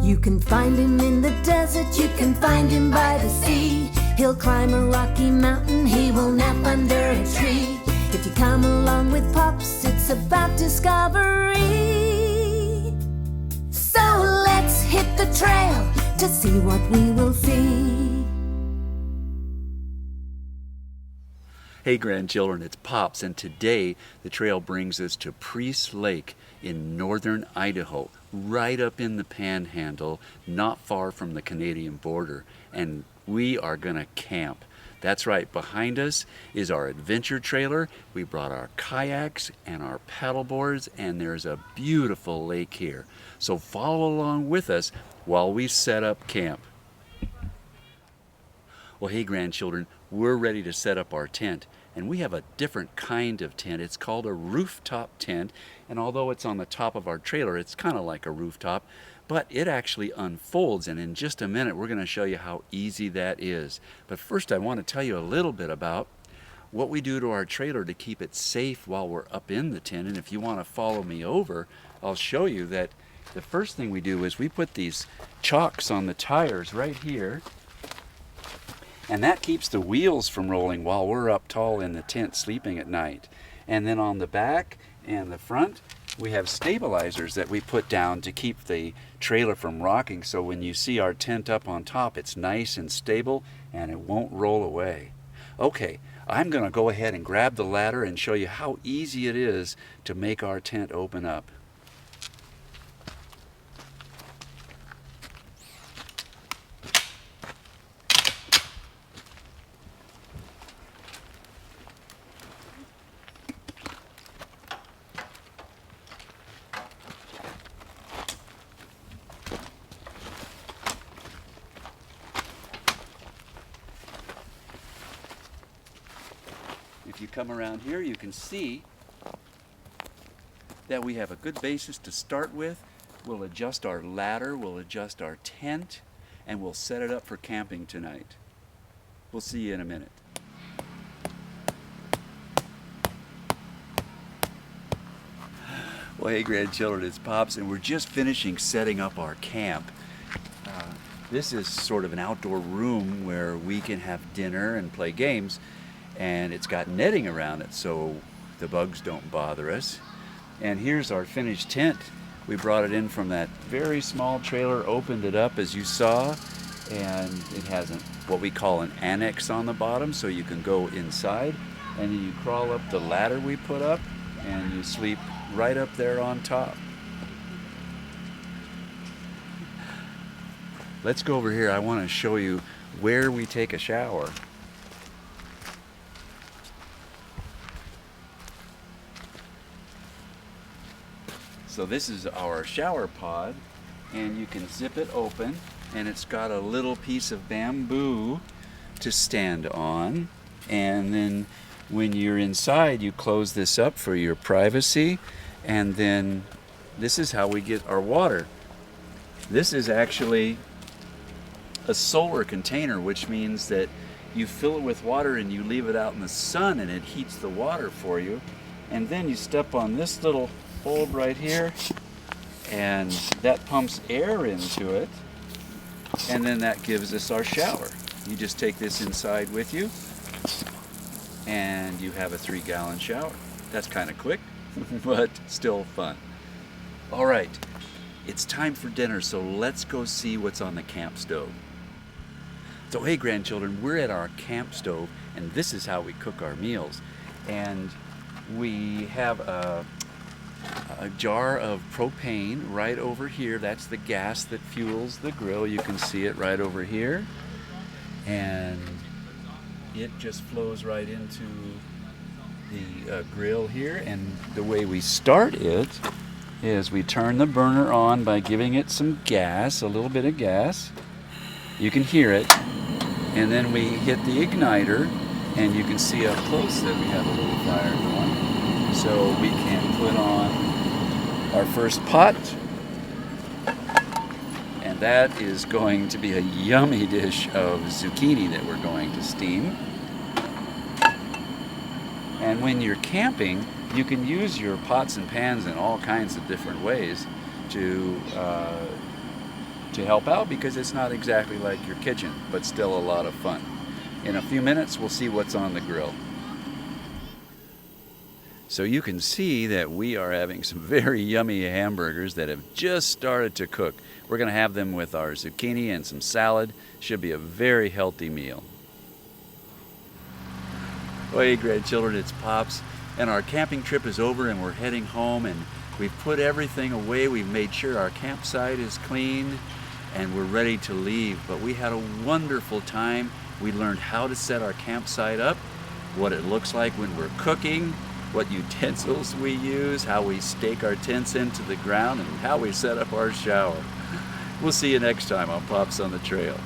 You can find him in the desert, you can find him by the sea. He'll climb a rocky mountain, he will nap under a tree. If you come along with Pops, it's about discovery. So let's hit the trail to see what we will see. Hey grandchildren, it's Pops, and today the trail brings us to Priest Lake in northern Idaho, right up in the Panhandle, not far from the Canadian border, and we are gonna camp. That's right, behind us is our adventure trailer. We brought our kayaks and our paddle boards, and there's a beautiful lake here. So follow along with us while we set up camp. Well, hey grandchildren, we're ready to set up our tent, and we have a different kind of tent. It's called a rooftop tent, and although it's on the top of our trailer, it's kind of like a rooftop, but it actually unfolds, and in just a minute we're going to show you how easy that is. But first I want to tell you a little bit about what we do to our trailer to keep it safe while we're up in the tent. And if you want to follow me over, I'll show you that the first thing we do is we put these chocks on the tires right here, and that keeps the wheels from rolling while we're up tall in the tent sleeping at night. And then on the back and the front, we have stabilizers that we put down to keep the trailer from rocking, so when you see our tent up on top, it's nice and stable and it won't roll away. Okay, I'm going to go ahead and grab the ladder and show you how easy it is to make our tent open up. If you come around here, you can see that we have a good basis to start with. We'll adjust our ladder, we'll adjust our tent, and we'll set it up for camping tonight. We'll see you in a minute. Well, hey grandchildren, it's Pops, and we're just finishing setting up our camp. This is sort of an outdoor room where we can have dinner and play games. And it's got netting around it so the bugs don't bother us. And here's our finished tent. We brought it in from that very small trailer, opened it up as you saw, and it has what we call an annex on the bottom, so you can go inside, and then you crawl up the ladder we put up, and you sleep right up there on top. Let's go over here. I want to show you where we take a shower. So this is our shower pod, and you can zip it open, and it's got a little piece of bamboo to stand on, and then when you're inside you close this up for your privacy. And then this is how we get our water. This is actually a solar container, which means that you fill it with water and you leave it out in the sun and it heats the water for you, and then you step on this little bulb right here, and that pumps air into it, and then that gives us our shower. You just take this inside with you and you have a 3-gallon shower. That's kind of quick, but still fun. All right, it's time for dinner, so let's go see what's on the camp stove. So hey grandchildren, we're at our camp stove, and this is how we cook our meals. And we have a jar of propane right over here. That's the gas that fuels the grill. You can see it right over here, and it just flows right into the grill here. And the way we start it is we turn the burner on by giving it some gas, a little bit of gas. You can hear it, and then we hit the igniter, and you can see up close that we have a little fire going. So we can put on our first pot, and that is going to be a yummy dish of zucchini that we're going to steam. And when you're camping, you can use your pots and pans in all kinds of different ways to to help out because it's not exactly like your kitchen, but still a lot of fun. In a few minutes, we'll see what's on the grill. So you can see that we are having some very yummy hamburgers that have just started to cook. We're going to have them with our zucchini and some salad. Should be a very healthy meal. Oh, hey grandchildren, it's Pops. And our camping trip is over and we're heading home, and we've put everything away. We've made sure our campsite is clean and we're ready to leave. But we had a wonderful time. We learned how to set our campsite up, what it looks like when we're cooking, what utensils we use, how we stake our tents into the ground, and how we set up our shower. We'll see you next time on Pops on the Trail.